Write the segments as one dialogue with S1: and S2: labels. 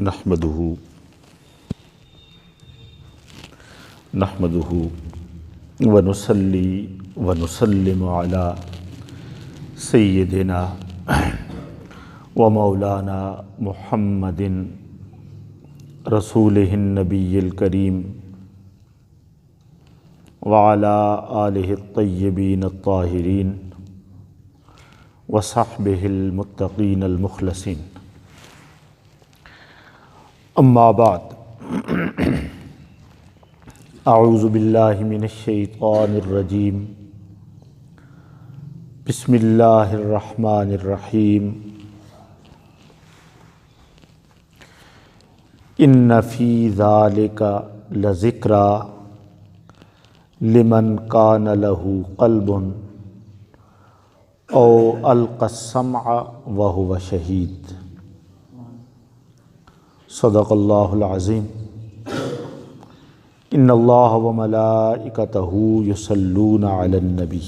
S1: نحمده ونصلي ونسلم على سيدنا ومولانا محمد رسوله النبي الكريم وعلى آله الطيبين الطاهرين وصحبه المتقين المخلصين. اما بعد، اعوذ باللہ من الشیطان الرجیم، بسم اللہ الرحمن الرحیم. ان فی ذلک لذکری لمن کان لہ قلب او القی السمع وہو شہید. صدق اللہ العظیم. ان اللہ وملائکتہ یصلون علی النبی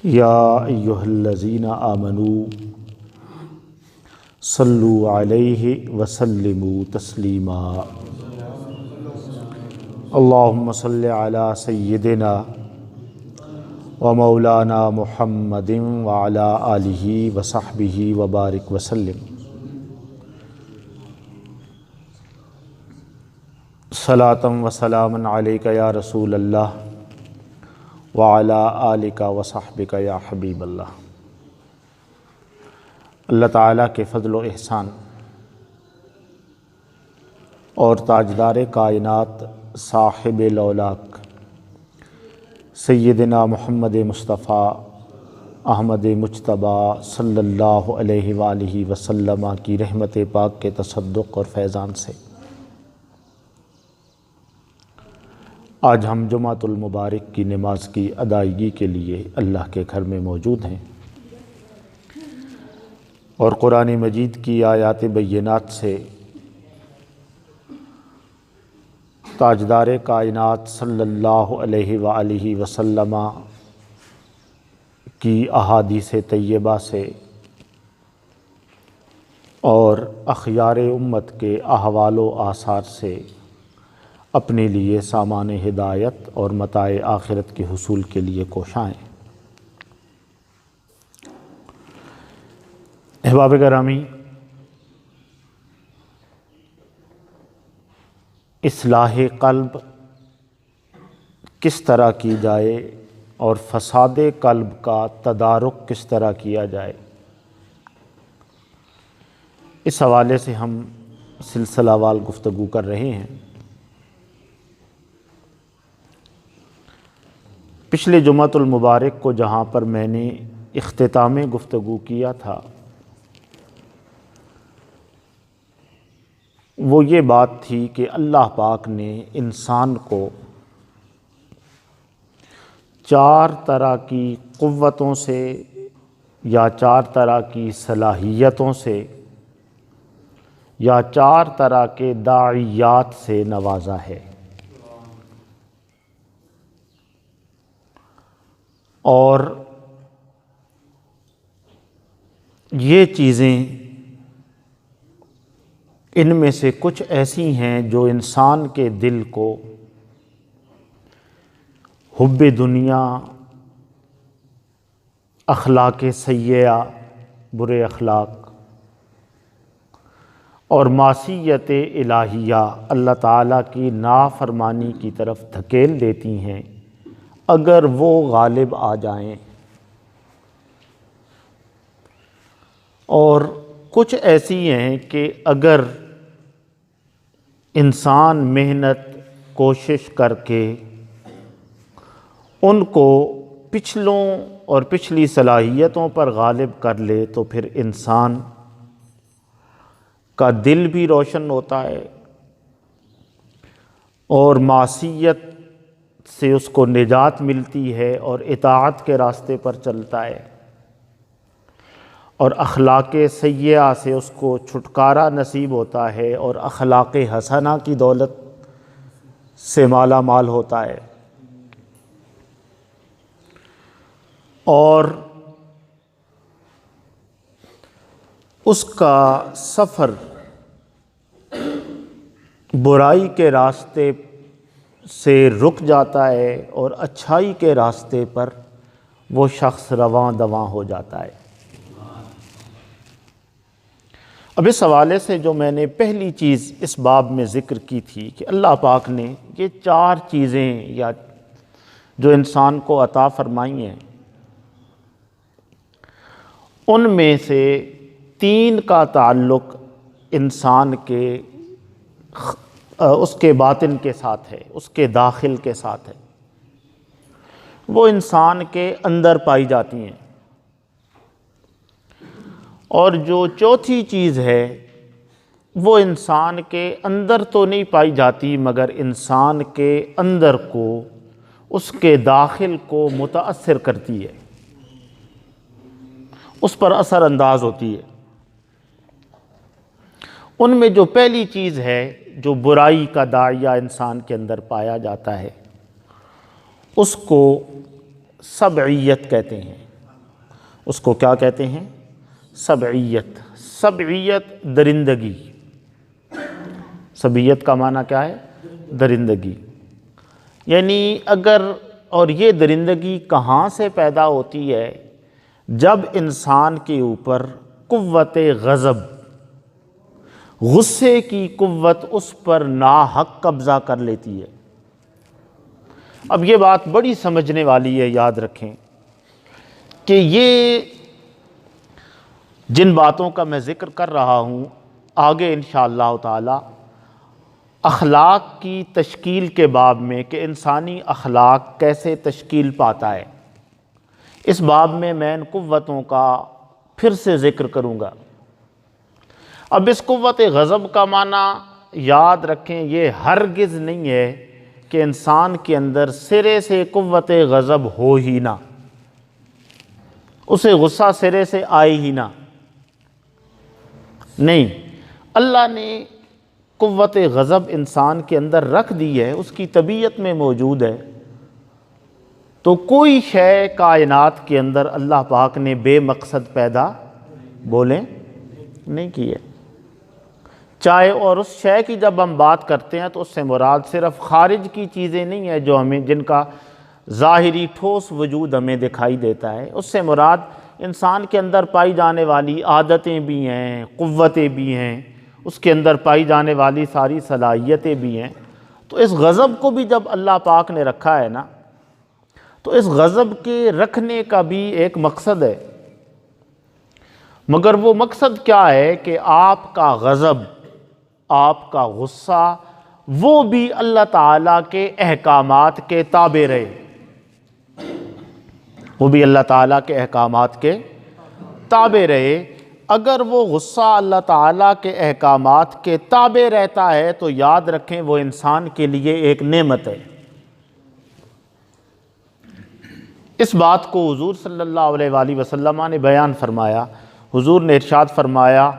S1: یا ایہا الذین آمنوا صلوا علیہ وسلموا تسلیما. اللہم صل علی سیدنا ومولانا محمد وعلی آلہ وصحبہ وبارک وسلم. صلاۃ و سلام علیک یا رسول اللہ وعلی آلک وصحبک یا حبیب اللہ. اللہ تعالیٰ کے فضل و احسان اور تاجدار کائنات صاحب لولاک سیدنا محمد مصطفیٰ احمد مجتبیٰ صلی اللہ علیہ وآلہ وسلم کی رحمت پاک کے تصدق اور فیضان سے آج ہم جمعۃ المبارک کی نماز کی ادائیگی کے لیے اللہ کے گھر میں موجود ہیں اور قرآن مجید کی آیات بینات سے تاجدار کائنات صلی اللہ علیہ وآلہ وسلم کی احادیث طیبہ سے اور اخیار امت کے احوال و آثار سے اپنے لیے سامان ہدایت اور متاع آخرت کے حصول کے لیے کوشاں ہیں. احباب گرامی، اصلاح قلب کس طرح کی جائے اور فساد قلب کا تدارک کس طرح کیا جائے، اس حوالے سے ہم سلسلہ وار گفتگو کر رہے ہیں. پچھلے جمعۃ المبارک کو جہاں پر میں نے اختتام گفتگو کیا تھا وہ یہ بات تھی کہ اللہ پاک نے انسان کو 4 طرح کی قوتوں سے یا 4 طرح کی صلاحیتوں سے یا 4 طرح کے داعیات سے نوازا ہے، اور یہ چیزیں ان میں سے کچھ ایسی ہیں جو انسان کے دل کو حب دنیا، اخلاق سیئہ، برے اخلاق اور معصیت الہیہ، اللہ تعالیٰ کی نافرمانی کی طرف دھکیل دیتی ہیں اگر وہ غالب آ جائیں، اور کچھ ایسی ہیں کہ اگر انسان محنت کوشش کر کے ان کو پچھلوں اور پچھلی صلاحیتوں پر غالب کر لے تو پھر انسان کا دل بھی روشن ہوتا ہے اور معصیت سے اس کو نجات ملتی ہے اور اطاعت کے راستے پر چلتا ہے، اور اخلاق سیئہ سے اس کو چھٹکارا نصیب ہوتا ہے اور اخلاق حسنہ کی دولت سے مالا مال ہوتا ہے. اور اس کا سفر برائی کے راستے سے رک جاتا ہے اور اچھائی کے راستے پر وہ شخص رواں دواں ہو جاتا ہے۔ اب اس حوالے سے جو میں نے پہلی چیز اس باب میں ذکر کی تھی کہ اللہ پاک نے یہ 4 چیزیں یا جو انسان کو عطا فرمائی ہیں، ان میں سے 3 کا تعلق انسان کے اس کے باطن کے ساتھ ہے، اس کے داخل کے ساتھ ہے، وہ انسان کے اندر پائی جاتی ہیں۔ اور جو چوتھی چیز ہے وہ انسان کے اندر تو نہیں پائی جاتی مگر انسان کے اندر کو، اس کے داخل کو متاثر کرتی ہے، اس پر اثر انداز ہوتی ہے۔ ان میں جو پہلی چیز ہے جو برائی کا داعیہ انسان کے اندر پایا جاتا ہے، اس کو سبعیت کہتے ہیں۔ اس کو کیا کہتے ہیں؟ سبعیت۔ سبعیت درندگی۔ سبعیت کا معنی کیا ہے؟ درندگی۔ یعنی اور یہ درندگی کہاں سے پیدا ہوتی ہے؟ جب انسان کے اوپر قوت غضب، غصے کی قوت اس پر ناحق قبضہ کر لیتی ہے۔ اب یہ بات بڑی سمجھنے والی ہے، یاد رکھیں کہ یہ جن باتوں کا میں ذکر کر رہا ہوں آگے انشاءاللہ تعالی اخلاق کی تشکیل کے باب میں کہ انسانی اخلاق کیسے تشکیل پاتا ہے، اس باب میں ان قوتوں کا پھر سے ذکر کروں گا۔ اب اس قوت غضب کا معنی یاد رکھیں، یہ ہرگز نہیں ہے کہ انسان کے اندر سرے سے قوت غضب ہو ہی نہ، اسے غصہ سرے سے آئے ہی نہ، نہیں، اللہ نے قوت غضب انسان کے اندر رکھ دی ہے، اس کی طبیعت میں موجود ہے۔ تو کوئی شے کائنات کے اندر اللہ پاک نے بے مقصد پیدا بولیں نہیں کی ہے، چاہے اور اس شے کی جب ہم بات کرتے ہیں تو اس سے مراد صرف خارج کی چیزیں نہیں ہے جو جن کا ظاہری ٹھوس وجود ہمیں دکھائی دیتا ہے، اس سے مراد انسان کے اندر پائی جانے والی عادتیں بھی ہیں، قوتیں بھی ہیں، اس کے اندر پائی جانے والی ساری صلاحیتیں بھی ہیں۔ تو اس غضب کو بھی جب اللہ پاک نے رکھا ہے نا، تو اس غضب کے رکھنے کا بھی ایک مقصد ہے، مگر وہ مقصد کیا ہے کہ آپ کا غضب، آپ کا غصہ وہ بھی اللہ تعالیٰ کے احکامات کے تابع رہے، وہ بھی اللہ تعالیٰ کے احکامات کے تابع رہے۔ اگر وہ غصہ اللہ تعالیٰ کے احکامات کے تابع رہتا ہے تو یاد رکھیں وہ انسان کے لیے ایک نعمت ہے۔ اس بات کو حضور صلی اللہ علیہ وآلہ وسلم نے بیان فرمایا۔ حضور نے ارشاد فرمایا،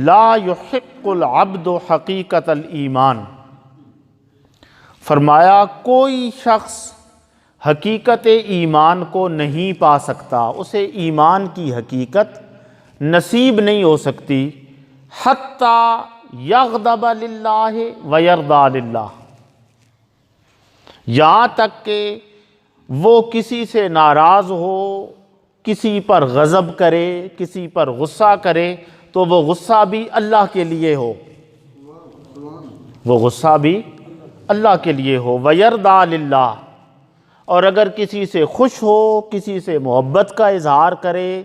S1: لا یحق العبد حقیقت الایمان، فرمایا کوئی شخص حقیقت ایمان کو نہیں پا سکتا، اسے ایمان کی حقیقت نصیب نہیں ہو سکتی، حتی یغضب للہ ویرضی للہ، یہاں تک کہ وہ کسی سے ناراض ہو، کسی پر غضب کرے، کسی پر غصہ کرے تو وہ غصہ بھی اللہ کے لیے ہو، وہ غصہ بھی اللہ کے لیے ہو، ویرضی للہ، اور اگر کسی سے خوش ہو، کسی سے محبت کا اظہار کرے،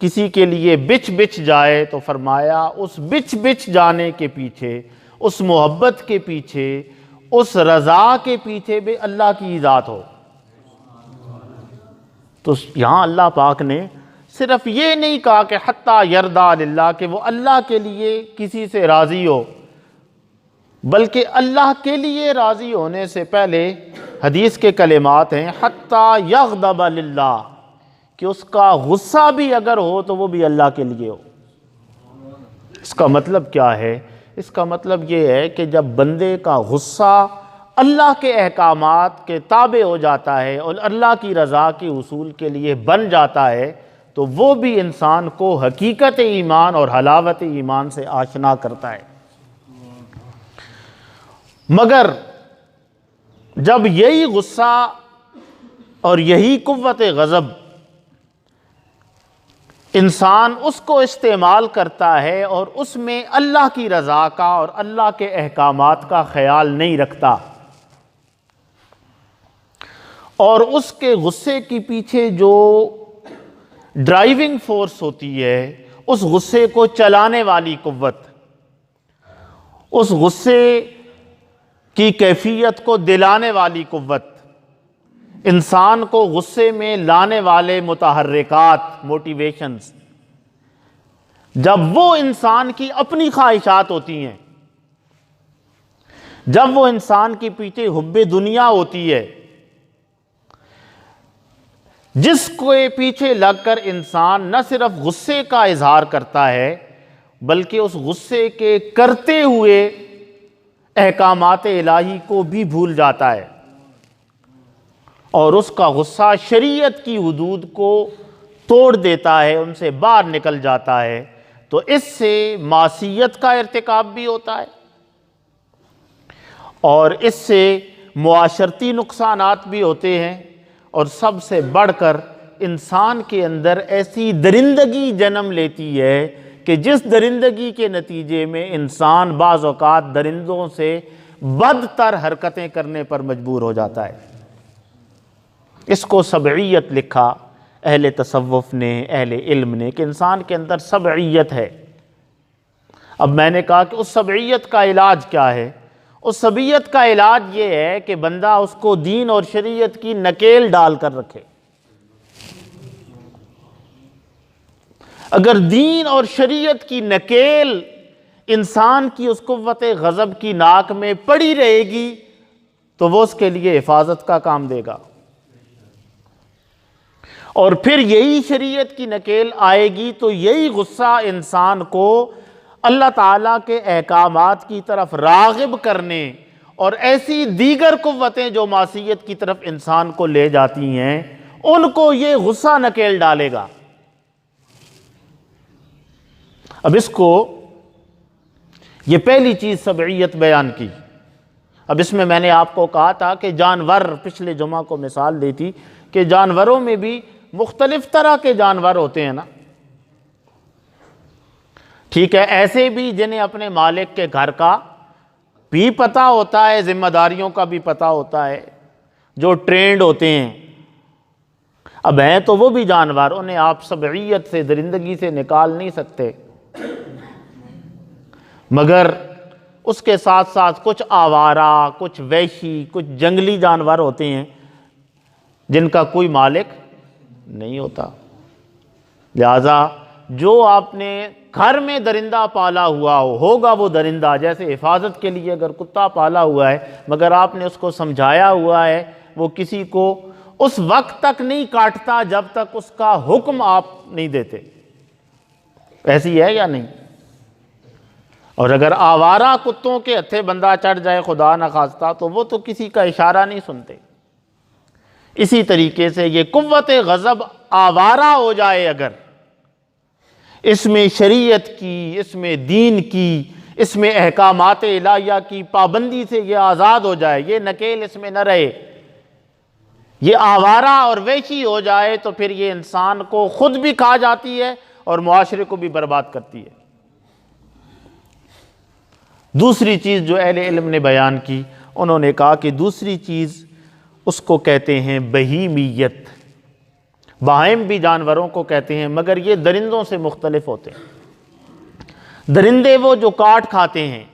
S1: کسی کے لیے بچ بچ جائے تو فرمایا اس بچ بچ جانے کے پیچھے، اس محبت کے پیچھے، اس رضا کے پیچھے بھی اللہ کی ذات ہو۔ تو یہاں اللہ پاک نے صرف یہ نہیں کہا کہ حتی یرضی للہ، کہ وہ اللہ کے لیے کسی سے راضی ہو، بلکہ اللہ کے لیے راضی ہونے سے پہلے حدیث کے کلمات ہیں حتی یغضب للہ، کہ اس کا غصہ بھی اگر ہو تو وہ بھی اللہ کے لیے ہو۔ اس کا مطلب کیا ہے؟ اس کا مطلب یہ ہے کہ جب بندے کا غصہ اللہ کے احکامات کے تابع ہو جاتا ہے اور اللہ کی رضا کے حصول کے لیے بن جاتا ہے تو وہ بھی انسان کو حقیقت ایمان اور حلاوت ایمان سے آشنا کرتا ہے۔ مگر جب یہی غصہ اور یہی قوت غضب انسان اس کو استعمال کرتا ہے اور اس میں اللہ کی رضا کا اور اللہ کے احکامات کا خیال نہیں رکھتا، اور اس کے غصے کے پیچھے جو ڈرائیونگ فورس ہوتی ہے، اس غصے کو چلانے والی قوت، اس غصے کی کیفیت کو دلانے والی قوت، انسان کو غصے میں لانے والے متحرکات، موٹیویشنز، جب وہ انسان کی اپنی خواہشات ہوتی ہیں، جب وہ انسان کے پیچھے حب دنیا ہوتی ہے، جس کو پیچھے لگ کر انسان نہ صرف غصے کا اظہار کرتا ہے بلکہ اس غصے کے کرتے ہوئے احکامات الہی کو بھی بھول جاتا ہے، اور اس کا غصہ شریعت کی حدود کو توڑ دیتا ہے، ان سے باہر نکل جاتا ہے، تو اس سے معصیت کا ارتکاب بھی ہوتا ہے، اور اس سے معاشرتی نقصانات بھی ہوتے ہیں، اور سب سے بڑھ کر انسان کے اندر ایسی درندگی جنم لیتی ہے کہ جس درندگی کے نتیجے میں انسان بعض اوقات درندوں سے بدتر حرکتیں کرنے پر مجبور ہو جاتا ہے۔ اس کو سبعیت لکھا اہل تصوف نے، اہل علم نے، کہ انسان کے اندر سبعیت ہے۔ اب میں نے کہا کہ اس سبعیت کا علاج کیا ہے؟ اس سبعیت کا علاج یہ ہے کہ بندہ اس کو دین اور شریعت کی نکیل ڈال کر رکھے۔ اگر دین اور شریعت کی نکیل انسان کی اس قوت غضب کی ناک میں پڑی رہے گی تو وہ اس کے لیے حفاظت کا کام دے گا، اور پھر یہی شریعت کی نکیل آئے گی تو یہی غصہ انسان کو اللہ تعالیٰ کے احکامات کی طرف راغب کرنے اور ایسی دیگر قوتیں جو معصیت کی طرف انسان کو لے جاتی ہیں ان کو یہ غصہ نکیل ڈالے گا۔ اب اس کو یہ پہلی چیز سبعیت بیان کی۔ اب اس میں نے آپ کو کہا تھا کہ جانور، پچھلے جمعہ کو مثال دی تھی کہ جانوروں میں بھی مختلف طرح کے جانور ہوتے ہیں نا، ٹھیک ہے، ایسے بھی جنہیں اپنے مالک کے گھر کا بھی پتہ ہوتا ہے، ذمہ داریوں کا بھی پتہ ہوتا ہے، جو ٹرینڈ ہوتے ہیں۔ اب ہیں تو وہ بھی جانور، انہیں آپ سبعیت سے، درندگی سے نکال نہیں سکتے، مگر اس کے ساتھ ساتھ کچھ آوارہ، کچھ وحشی، کچھ جنگلی جانور ہوتے ہیں جن کا کوئی مالک نہیں ہوتا۔ لہذا جو آپ نے گھر میں درندہ پالا ہوا ہوگا وہ درندہ، جیسے حفاظت کے لیے اگر کتا پالا ہوا ہے مگر آپ نے اس کو سمجھایا ہوا ہے، وہ کسی کو اس وقت تک نہیں کاٹتا جب تک اس کا حکم آپ نہیں دیتے، ایسی ہے یا نہیں؟ اور اگر آوارہ کتوں کے ہتھے بندہ چڑھ جائے خدا نخواستہ تو وہ تو کسی کا اشارہ نہیں سنتے۔ اسی طریقے سے یہ قوت غضب آوارہ ہو جائے، اگر اس میں شریعت کی، اس میں دین کی، اس میں احکامات الہیہ کی پابندی سے یہ آزاد ہو جائے، یہ نکیل اس میں نہ رہے، یہ آوارہ اور وحشی ہو جائے، تو پھر یہ انسان کو خود بھی کھا جاتی ہے اور معاشرے کو بھی برباد کرتی ہے۔ دوسری چیز جو اہل علم نے بیان کی، انہوں نے کہا کہ دوسری چیز اس کو کہتے ہیں بہیمیت۔ بہائم بھی جانوروں کو کہتے ہیں مگر یہ درندوں سے مختلف ہوتے ہیں۔ درندے وہ جو کاٹ کھاتے ہیں۔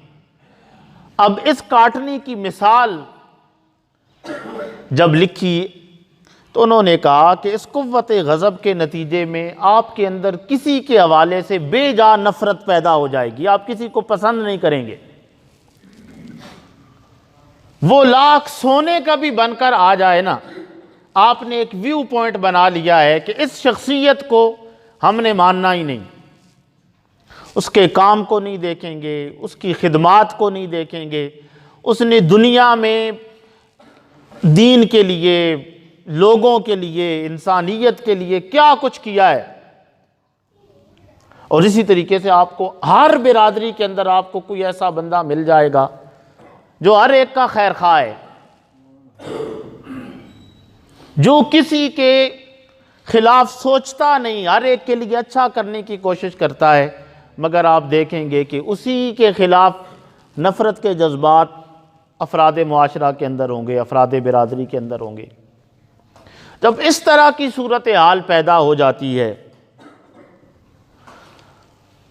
S1: اب اس کاٹنے کی مثال جب لکھی تو انہوں نے کہا کہ اس قوت غضب کے نتیجے میں آپ کے اندر کسی کے حوالے سے بے جا نفرت پیدا ہو جائے گی، آپ کسی کو پسند نہیں کریں گے، وہ لاکھ سونے کا بھی بن کر آ جائے نا، آپ نے ایک ویو پوائنٹ بنا لیا ہے کہ اس شخصیت کو ہم نے ماننا ہی نہیں، اس کے کام کو نہیں دیکھیں گے، اس کی خدمات کو نہیں دیکھیں گے، اس نے دنیا میں دین کے لیے، لوگوں کے لیے، انسانیت کے لیے کیا کچھ کیا ہے، اور اسی طریقے سے آپ کو ہر برادری کے اندر آپ کو کوئی ایسا بندہ مل جائے گا جو ہر ایک کا خیر خواہ ہے، جو کسی کے خلاف سوچتا نہیں، ہر ایک کے لیے اچھا کرنے کی کوشش کرتا ہے، مگر آپ دیکھیں گے کہ اسی کے خلاف نفرت کے جذبات افراد معاشرہ کے اندر ہوں گے، افراد برادری کے اندر ہوں گے۔ جب اس طرح کی صورتحال پیدا ہو جاتی ہے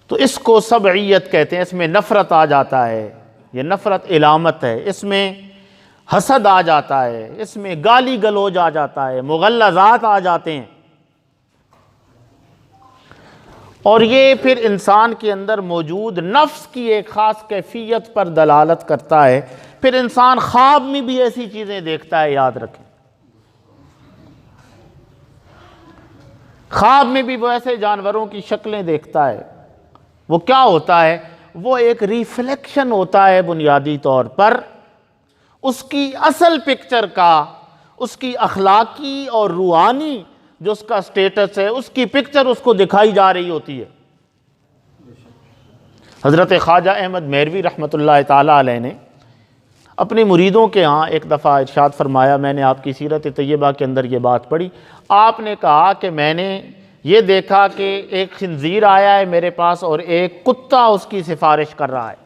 S1: تو اس کو سبعیت کہتے ہیں، اس میں نفرت آ جاتا ہے، یہ نفرت علامت ہے، اس میں حسد آ جاتا ہے، اس میں گالی گلوج آ جاتا ہے، مغلظات آ جاتے ہیں، اور یہ پھر انسان کے اندر موجود نفس کی ایک خاص کیفیت پر دلالت کرتا ہے۔ پھر انسان خواب میں بھی ایسی چیزیں دیکھتا ہے، یاد رکھیں، خواب میں بھی وہ ایسے جانوروں کی شکلیں دیکھتا ہے۔ وہ کیا ہوتا ہے؟ وہ ایک ریفلیکشن ہوتا ہے بنیادی طور پر اس کی اصل پکچر کا، اس کی اخلاقی اور روحانی جو اس کا سٹیٹس ہے، اس کی پکچر اس کو دکھائی جا رہی ہوتی ہے۔ حضرت خواجہ احمد مہروی رحمۃ اللہ تعالیٰ علیہ نے اپنے مریدوں کے ہاں ایک دفعہ ارشاد فرمایا، میں نے آپ کی سیرت طیبہ کے اندر یہ بات پڑھی، آپ نے کہا کہ میں نے یہ دیکھا کہ ایک خنزیر آیا ہے میرے پاس اور ایک کتا اس کی سفارش کر رہا ہے۔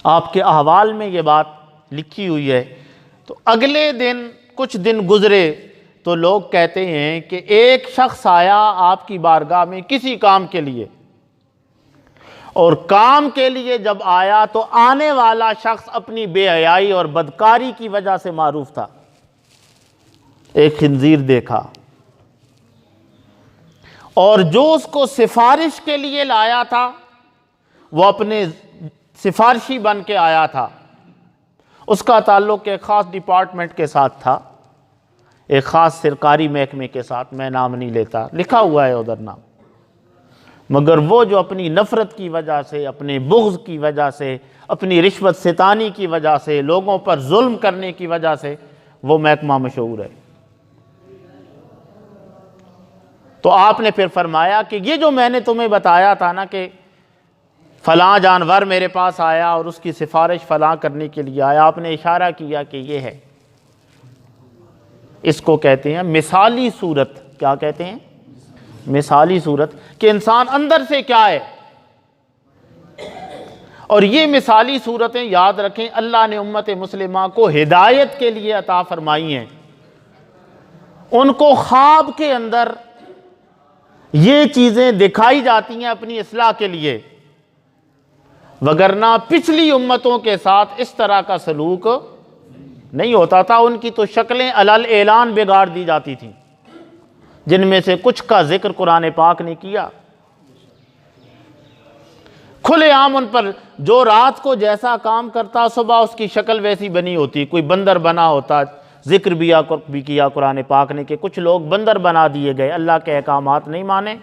S1: آپ کے احوال میں یہ بات لکھی ہوئی ہے۔ تو اگلے دن کچھ دن گزرے تو لوگ کہتے ہیں کہ ایک شخص آیا آپ کی بارگاہ میں کسی کام کے لیے، اور کام کے لیے جب آیا تو آنے والا شخص اپنی بے حیائی اور بدکاری کی وجہ سے معروف تھا۔ ایک خنزیر دیکھا، اور جو اس کو سفارش کے لیے لایا تھا وہ اپنے سفارشی بن کے آیا تھا، اس کا تعلق ایک خاص ڈپارٹمنٹ کے ساتھ تھا، ایک خاص سرکاری محکمے کے ساتھ، میں نام نہیں لیتا، لکھا ہوا ہے ادھر نام، مگر وہ جو اپنی نفرت کی وجہ سے، اپنے بغض کی وجہ سے، اپنی رشوت ستانی کی وجہ سے، لوگوں پر ظلم کرنے کی وجہ سے وہ محکمہ مشہور ہے۔ تو آپ نے پھر فرمایا کہ یہ جو میں نے تمہیں بتایا تھا نا کہ فلاں جانور میرے پاس آیا اور اس کی سفارش فلاں کرنے کے لیے آیا، آپ نے اشارہ کیا کہ یہ ہے، اس کو کہتے ہیں مثالی صورت۔ کیا کہتے ہیں؟ مثالی صورت، کہ انسان اندر سے کیا ہے۔ اور یہ مثالی صورتیں یاد رکھیں اللہ نے امت مسلمہ کو ہدایت کے لیے عطا فرمائی ہیں، ان کو خواب کے اندر یہ چیزیں دکھائی جاتی ہیں اپنی اصلاح کے لیے، وگرنہ پچھلی امتوں کے ساتھ اس طرح کا سلوک نہیں ہوتا تھا، ان کی تو شکلیں علل اعلان بگاڑ دی جاتی تھیں، جن میں سے کچھ کا ذکر قرآن پاک نے کیا۔ کھلے عام ان پر جو رات کو جیسا کام کرتا صبح اس کی شکل ویسی بنی ہوتی، کوئی بندر بنا ہوتا، ذکر بھی کیا قرآن پاک نے کہ کچھ لوگ بندر بنا دیے گئے، اللہ کے احکامات نہیں مانے،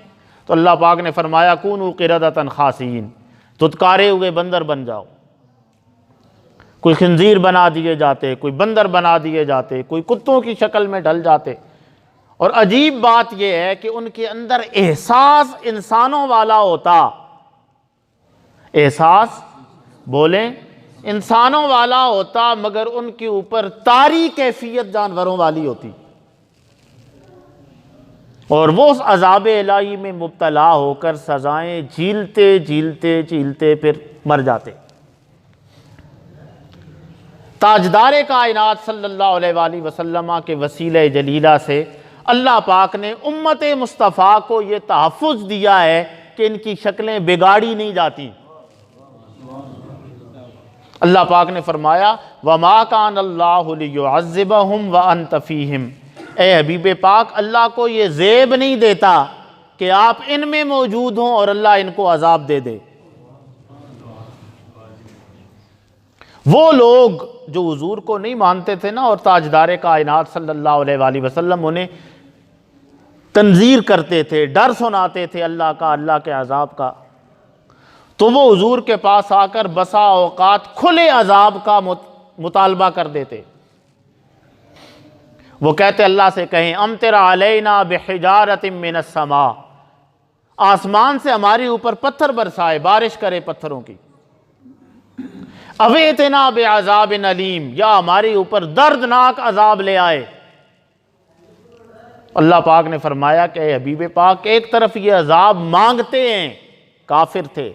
S1: تو اللہ پاک نے فرمایا کونوا قردۃ خاسئین، دھتکارے ہوئے بندر بن جاؤ۔ کوئی خنزیر بنا دیے جاتے، کوئی بندر بنا دیے جاتے، کوئی کتوں کی شکل میں ڈھل جاتے۔ اور عجیب بات یہ ہے کہ ان کے اندر احساس انسانوں والا ہوتا، احساس بولیں انسانوں والا ہوتا، مگر ان کے اوپر طاری کیفیت جانوروں والی ہوتی، اور وہ اس عذاب الہی میں مبتلا ہو کر سزائیں جھیلتے جھیلتے جھیلتے پھر مر جاتے۔ تاجدار کائنات صلی اللہ علیہ وآلہ وسلم کے وسیلہ جلیلہ سے اللہ پاک نے امت مصطفیٰ کو یہ تحفظ دیا ہے کہ ان کی شکلیں بگاڑی نہیں جاتی۔ اللہ پاک نے فرمایا وَمَا كَانَ اللَّهُ لِيُعَذِّبَهُمْ وَأَنْتَ فِيهِمْ، اے حبیب پاک اللہ کو یہ زیب نہیں دیتا کہ آپ ان میں موجود ہوں اور اللہ ان کو عذاب دے دے۔ وہ لوگ جو حضور کو نہیں مانتے تھے نا، اور تاجدار کائنات صلی اللہ علیہ وآلہ وسلم انہیں تنذیر کرتے تھے، ڈر سناتے تھے اللہ کا، اللہ کے عذاب کا، تو وہ حضور کے پاس آ کر بسا اوقات کھلے عذاب کا مطالبہ کر دیتے، وہ کہتے اللہ سے کہیں امطر علینا بحجارۃ من السماء، آسمان سے ہمارے اوپر پتھر برسائے، بارش کرے پتھروں کی، اویتنا بعذاب علیم، یا ہمارے اوپر دردناک عذاب لے آئے۔ اللہ پاک نے فرمایا کہ اے حبیب پاک، ایک طرف یہ عذاب مانگتے ہیں، کافر تھے،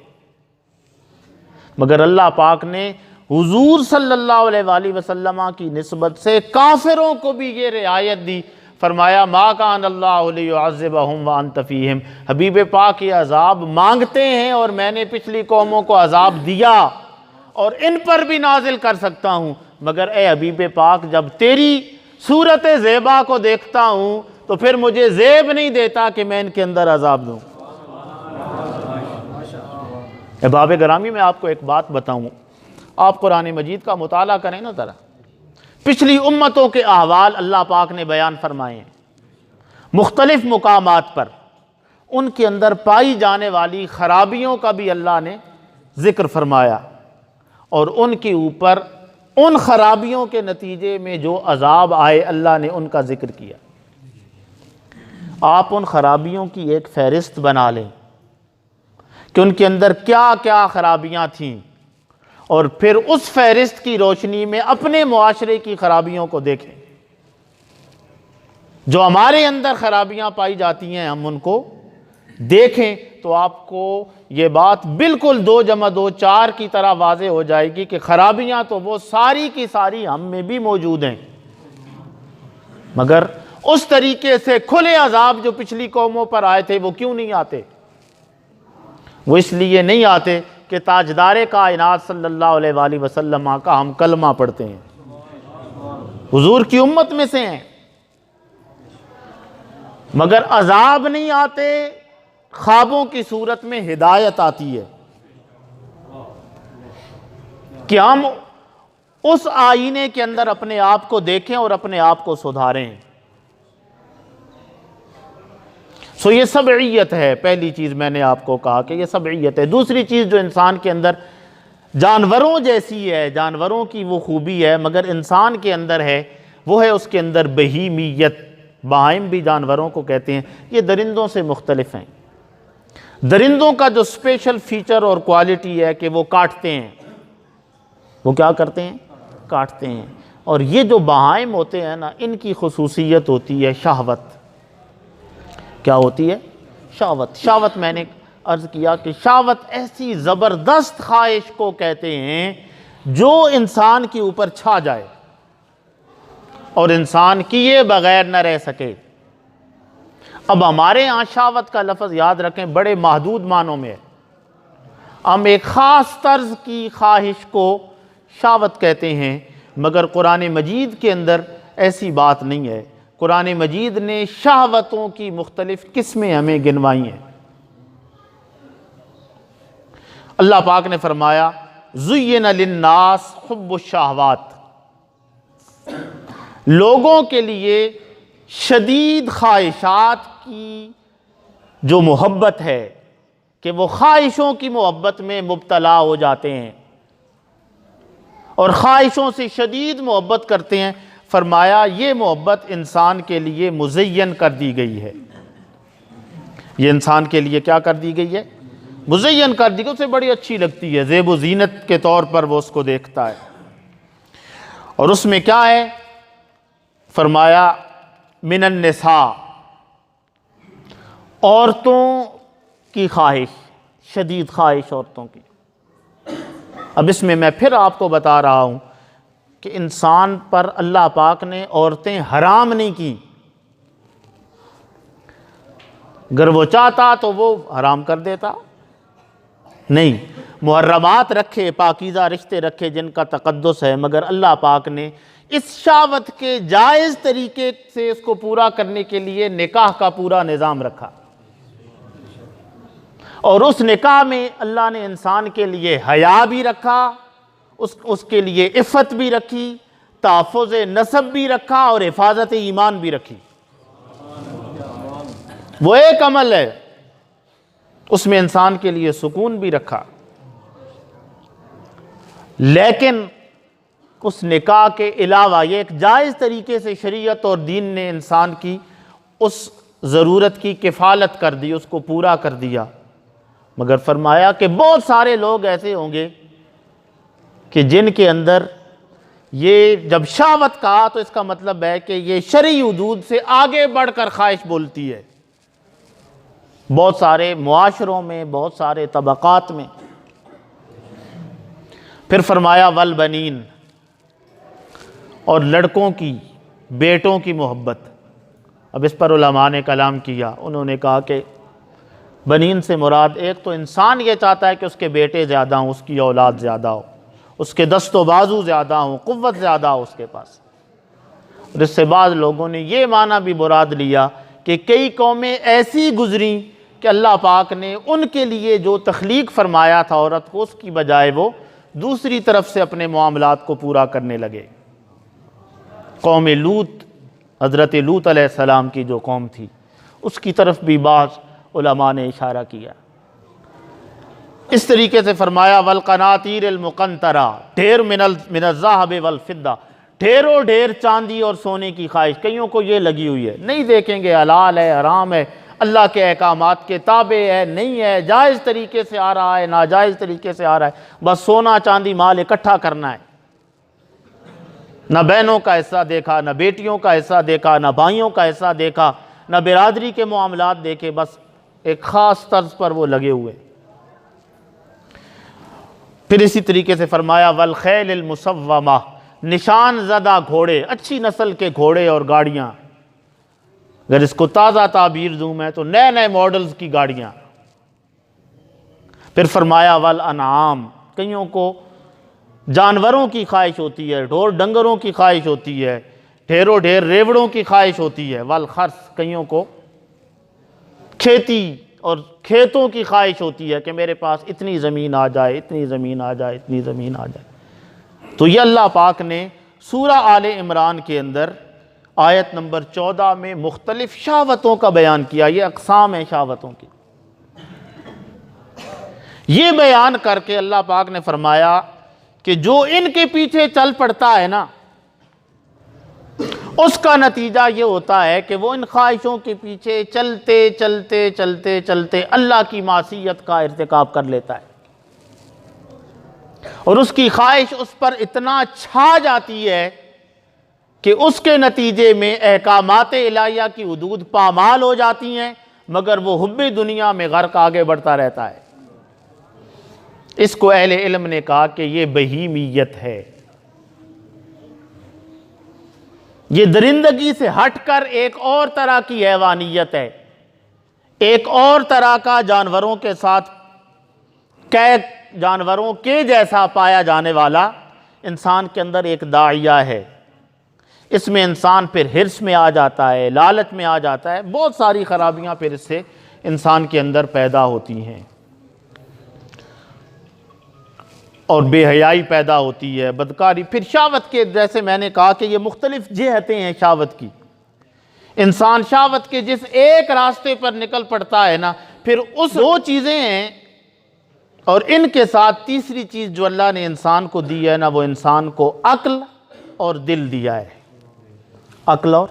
S1: مگر اللہ پاک نے حضور صلی اللہ علیہ وآلہ وسلم کی نسبت سے کافروں کو بھی یہ رعایت دی، فرمایا ما کان اللہ لیعذبہم وانت فیہم، حبیب پاک یہ عذاب مانگتے ہیں اور میں نے پچھلی قوموں کو عذاب دیا اور ان پر بھی نازل کر سکتا ہوں، مگر اے حبیب پاک جب تیری صورت زیبا کو دیکھتا ہوں تو پھر مجھے زیب نہیں دیتا کہ میں ان کے اندر عذاب دوں۔ احباب گرامی، میں آپ کو ایک بات بتاؤں، آپ قرآن مجید کا مطالعہ کریں نا ذرا، پچھلی امتوں کے احوال اللہ پاک نے بیان فرمائے ہیں مختلف مقامات پر، ان کے اندر پائی جانے والی خرابیوں کا بھی اللہ نے ذکر فرمایا، اور ان کے اوپر ان خرابیوں کے نتیجے میں جو عذاب آئے اللہ نے ان کا ذکر کیا۔ آپ ان خرابیوں کی ایک فہرست بنا لیں کہ ان کے اندر کیا کیا خرابیاں تھیں، اور پھر اس فہرست کی روشنی میں اپنے معاشرے کی خرابیوں کو دیکھیں۔ جو ہمارے اندر خرابیاں پائی جاتی ہیں ہم ان کو دیکھیں تو آپ کو یہ بات بالکل 2 + 2 4 کی طرح واضح ہو جائے گی کہ خرابیاں تو وہ ساری کی ساری ہم میں بھی موجود ہیں، مگر اس طریقے سے کھلے عذاب جو پچھلی قوموں پر آئے تھے وہ کیوں نہیں آتے؟ وہ اس لیے نہیں آتے کہ تاجدار کائنات صلی اللہ علیہ وآلہ وسلم کا ہم کلمہ پڑھتے ہیں، حضور کی امت میں سے ہیں، مگر عذاب نہیں آتے، خوابوں کی صورت میں ہدایت آتی ہے کہ ہم اس آئینے کے اندر اپنے آپ کو دیکھیں اور اپنے آپ کو سدھاریں۔ سو یہ سبعیت ہے، پہلی چیز میں نے آپ کو کہا کہ یہ سبعیت ہے۔ دوسری چیز جو انسان کے اندر جانوروں جیسی ہے، جانوروں کی وہ خوبی ہے مگر انسان کے اندر ہے، وہ ہے اس کے اندر بہیمیت۔ بہائم بھی جانوروں کو کہتے ہیں، یہ درندوں سے مختلف ہیں۔ درندوں کا جو اسپیشل فیچر اور کوالٹی ہے کہ وہ کاٹتے ہیں، وہ کیا کرتے ہیں؟ کاٹتے ہیں۔ اور یہ جو بہائم ہوتے ہیں نا، ان کی خصوصیت ہوتی ہے شہوت۔ کیا ہوتی ہے؟ شہوت۔ شہوت میں نے عرض کیا کہ شہوت ایسی زبردست خواہش کو کہتے ہیں جو انسان کے اوپر چھا جائے اور انسان کیے بغیر نہ رہ سکے۔ اب ہمارے ہاں شہوت کا لفظ یاد رکھیں بڑے محدود معنوں میں ہے، ہم ایک خاص طرز کی خواہش کو شہوت کہتے ہیں، مگر قرآن مجید کے اندر ایسی بات نہیں ہے۔ قرآن مجید نے شہوتوں کی مختلف قسمیں ہمیں گنوائی ہیں۔ اللہ پاک نے فرمایا زُيِّنَ لِلنَّاسِ حُبُّ الشَّهَوَاتِ، لوگوں کے لیے شدید خواہشات کی جو محبت ہے کہ وہ خواہشوں کی محبت میں مبتلا ہو جاتے ہیں اور خواہشوں سے شدید محبت کرتے ہیں، فرمایا یہ محبت انسان کے لیے مزین کر دی گئی ہے۔ یہ انسان کے لیے کیا کر دی گئی ہے؟ مزین کر دی گئی، اسے بڑی اچھی لگتی ہے، زیب و زینت کے طور پر وہ اس کو دیکھتا ہے۔ اور اس میں کیا ہے؟ فرمایا من النساء، عورتوں کی خواہش، شدید خواہش عورتوں کی۔ اب اس میں پھر آپ کو بتا رہا ہوں کہ انسان پر اللہ پاک نے عورتیں حرام نہیں کی، اگر وہ چاہتا تو وہ حرام کر دیتا، نہیں، محرمات رکھے، پاکیزہ رشتے رکھے جن کا تقدس ہے، مگر اللہ پاک نے اس شہوت کے جائز طریقے سے اس کو پورا کرنے کے لیے نکاح کا پورا نظام رکھا، اور اس نکاح میں اللہ نے انسان کے لیے حیا بھی رکھا، اس کے لیے عفت بھی رکھی، تحفظ نسب بھی رکھا اور حفاظت ایمان بھی رکھی۔ وہ ایک عمل ہے، اس میں انسان کے لیے سکون بھی رکھا، لیکن اس نکاح کے علاوہ یہ ایک جائز طریقے سے شریعت اور دین نے انسان کی اس ضرورت کی کفالت کر دی، اس کو پورا کر دیا، مگر فرمایا کہ بہت سارے لوگ ایسے ہوں گے کہ جن کے اندر یہ جب شہوت کہا تو اس کا مطلب ہے کہ یہ شرعی حدود سے آگے بڑھ کر خواہش بولتی ہے۔ بہت سارے معاشروں میں، بہت سارے طبقات میں۔ پھر فرمایا والبنین، اور لڑکوں کی، بیٹوں کی محبت۔ اب اس پر علماء نے کلام کیا، انہوں نے کہا کہ بنین سے مراد ایک تو انسان یہ چاہتا ہے کہ اس کے بیٹے زیادہ ہوں، اس کی اولاد زیادہ ہو، اس کے دست و بازو زیادہ ہوں، قوت زیادہ ہو اس کے پاس۔ اور اس سے بعض لوگوں نے یہ معنی بھی مراد لیا کہ کئی قومیں ایسی گزریں کہ اللہ پاک نے ان کے لیے جو تخلیق فرمایا تھا عورت کو، اس کی بجائے وہ دوسری طرف سے اپنے معاملات کو پورا کرنے لگے۔ قوم لوط، حضرت لوط علیہ السلام کی جو قوم تھی، اس کی طرف بھی بعض علماء نے اشارہ کیا۔ اس طریقے سے فرمایا والقناطیر المقنطرہ، ڈھیر من الذہب والفضہ، ڈھیروں ڈھیر چاندی اور سونے کی خواہش۔ کئیوں کو یہ لگی ہوئی ہے، نہیں دیکھیں گے حلال ہے حرام ہے، اللہ کے احکامات کے تابع ہے نہیں ہے، جائز طریقے سے آ رہا ہے ناجائز طریقے سے آ رہا ہے، بس سونا چاندی مال اکٹھا کرنا ہے۔ نہ بہنوں کا حصہ دیکھا، نہ بیٹیوں کا حصہ دیکھا، نہ بھائیوں کا حصہ دیکھا، نہ برادری کے معاملات دیکھے، بس ایک خاص طرز پر وہ لگے ہوئے۔ پھر اسی طریقے سے فرمایا والخیل المسومہ، نشان زدہ گھوڑے، اچھی نسل کے گھوڑے اور گاڑیاں، اگر اس کو تازہ تعبیر دوں میں تو نئے نئے ماڈلز کی گاڑیاں۔ پھر فرمایا والانعام، کئیوں کو جانوروں کی خواہش ہوتی ہے، ڈھور ڈنگروں کی خواہش ہوتی ہے، ڈھیروں ڈھیر ریوڑوں کی خواہش ہوتی ہے، والخرس، کئیوں کو کھیتی اور کھیتوں کی خواہش ہوتی ہے کہ میرے پاس اتنی زمین آ جائے، اتنی زمین آ جائے، اتنی زمین آ جائے۔ تو یہ اللہ پاک نے سورہ آل عمران کے اندر آیت نمبر 14 میں مختلف شہوتوں کا بیان کیا، یہ اقسام ہیں شہوتوں کی۔ یہ بیان کر کے اللہ پاک نے فرمایا کہ جو ان کے پیچھے چل پڑتا ہے نا، اس کا نتیجہ یہ ہوتا ہے کہ وہ ان خواہشوں کے پیچھے چلتے چلتے چلتے چلتے اللہ کی معصیت کا ارتکاب کر لیتا ہے، اور اس کی خواہش اس پر اتنا چھا جاتی ہے کہ اس کے نتیجے میں احکامات الہیہ کی حدود پامال ہو جاتی ہیں، مگر وہ حب دنیا میں غرق آگے بڑھتا رہتا ہے۔ اس کو اہل علم نے کہا کہ یہ بہیمیت ہے، یہ درندگی سے ہٹ کر ایک اور طرح کی حیوانیت ہے، ایک اور طرح کا جانوروں کے ساتھ جانوروں کے جیسا پایا جانے والا انسان کے اندر ایک داعیہ ہے۔ اس میں انسان پھر حرص میں آ جاتا ہے، لالچ میں آ جاتا ہے، بہت ساری خرابیاں پھر اس سے انسان کے اندر پیدا ہوتی ہیں، اور بے حیائی پیدا ہوتی ہے، بدکاری۔ پھر شہوت کے، جیسے میں نے کہا کہ یہ مختلف جہتیں ہیں شہوت کی۔ انسان شہوت کے جس ایک راستے پر نکل پڑتا ہے نا، پھر اس دو چیزیں ہیں، اور ان کے ساتھ تیسری چیز جو اللہ نے انسان کو دی ہے نا، وہ انسان کو عقل اور دل دیا ہے۔ عقل اور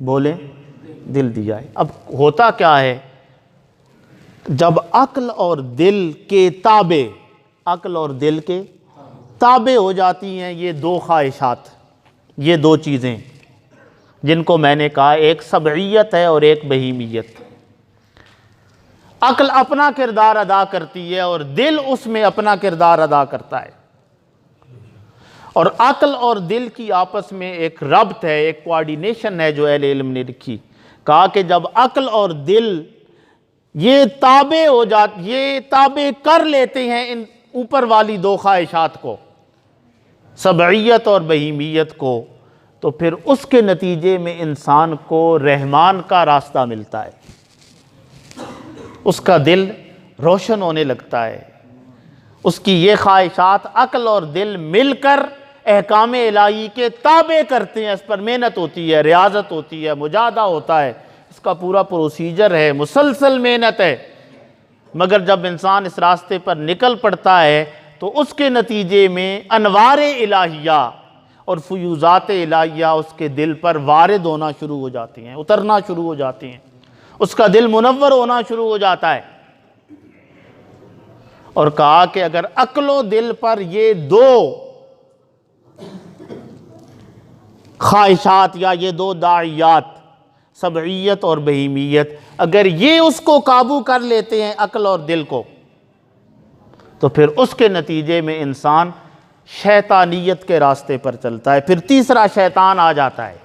S1: بولیں دل دیا ہے۔ اب ہوتا کیا ہے، جب عقل اور دل کے تابع، عقل اور دل کے تابع ہو جاتی ہیں یہ دو خواہشات، یہ دو چیزیں جن کو میں نے کہا ایک سبعیت ہے اور ایک بہیمیت۔ عقل اپنا کردار ادا کرتی ہے اور دل اس میں اپنا کردار ادا کرتا ہے، اور عقل اور دل کی آپس میں ایک ربط ہے، ایک کوارڈینیشن ہے جو اہل علم نے لکھی۔ کہا کہ جب عقل اور دل یہ تابع کر لیتے ہیں ان اوپر والی دو خواہشات کو، سبعیت اور بہیمیت کو، تو پھر اس کے نتیجے میں انسان کو رحمان کا راستہ ملتا ہے، اس کا دل روشن ہونے لگتا ہے، اس کی یہ خواہشات عقل اور دل مل کر احکام الہی کے تابع کرتے ہیں، اس پر محنت ہوتی ہے، ریاضت ہوتی ہے، مجاہدہ ہوتا ہے، اس کا پورا پروسیجر ہے، مسلسل محنت ہے، مگر جب انسان اس راستے پر نکل پڑتا ہے تو اس کے نتیجے میں انوار الہیہ، اور فیوزات الہیہ اس کے دل پر وارد ہونا شروع ہو جاتی ہیں، اترنا شروع ہو جاتی ہیں، اس کا دل منور ہونا شروع ہو جاتا ہے۔ اور کہا کہ اگر عقل و دل پر یہ دو خواہشات یا یہ دو داعیات، سبعیت اور بہیمیت، اگر یہ اس کو قابو کر لیتے ہیں عقل اور دل کو، تو پھر اس کے نتیجے میں انسان شیطانیت کے راستے پر چلتا ہے۔ پھر تیسرا شیطان آ جاتا ہے۔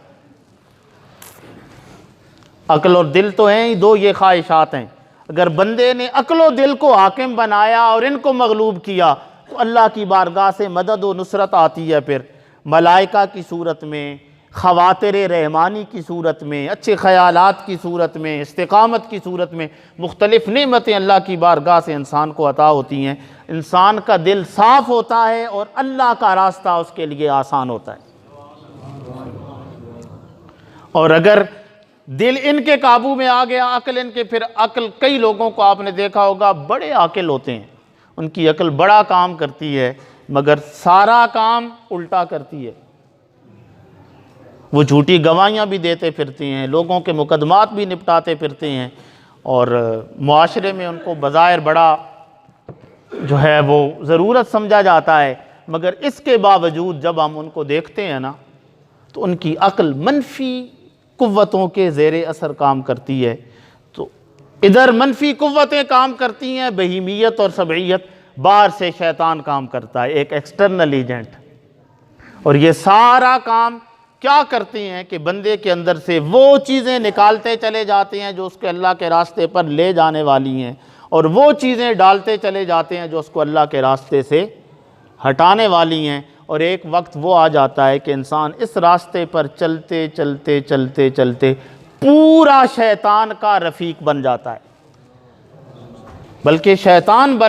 S1: عقل اور دل تو ہیں ہی دو، یہ خواہشات ہیں، اگر بندے نے عقل و دل کو حاکم بنایا اور ان کو مغلوب کیا تو اللہ کی بارگاہ سے مدد و نصرت آتی ہے، پھر ملائکہ کی صورت میں، خواطر رحمانی کی صورت میں، اچھے خیالات کی صورت میں، استقامت کی صورت میں مختلف نعمتیں اللہ کی بارگاہ سے انسان کو عطا ہوتی ہیں۔ انسان کا دل صاف ہوتا ہے اور اللہ کا راستہ اس کے لیے آسان ہوتا ہے۔ اور اگر دل ان کے قابو میں آ گیا، عقل ان کے، پھر عقل، کئی لوگوں کو آپ نے دیکھا ہوگا بڑے عاقل ہوتے ہیں، ان کی عقل بڑا کام کرتی ہے مگر سارا کام الٹا کرتی ہے۔ وہ جھوٹی گواہیاں بھی دیتے پھرتے ہیں، لوگوں کے مقدمات بھی نپٹاتے پھرتے ہیں، اور معاشرے میں ان کو بظاہر بڑا جو ہے وہ ضرورت سمجھا جاتا ہے، مگر اس کے باوجود جب ہم ان کو دیکھتے ہیں نا تو ان کی عقل منفی قوتوں کے زیر اثر کام کرتی ہے۔ تو ادھر منفی قوتیں کام کرتی ہیں، بہیمیت اور سبعیت، باہر سے شیطان کام کرتا ہے، ایک ایکسٹرنل ایجنٹ، اور یہ سارا کام کیا کرتے ہیں کہ بندے کے اندر سے وہ چیزیں نکالتے چلے جاتے ہیں جو اس کے اللہ کے راستے پر لے جانے والی ہیں، اور وہ چیزیں ڈالتے چلے جاتے ہیں جو اس کو اللہ کے راستے سے ہٹانے والی ہیں۔ اور ایک وقت وہ آ جاتا ہے کہ انسان اس راستے پر چلتے چلتے چلتے چلتے پورا شیطان کا رفیق بن جاتا ہے، بلکہ شیطان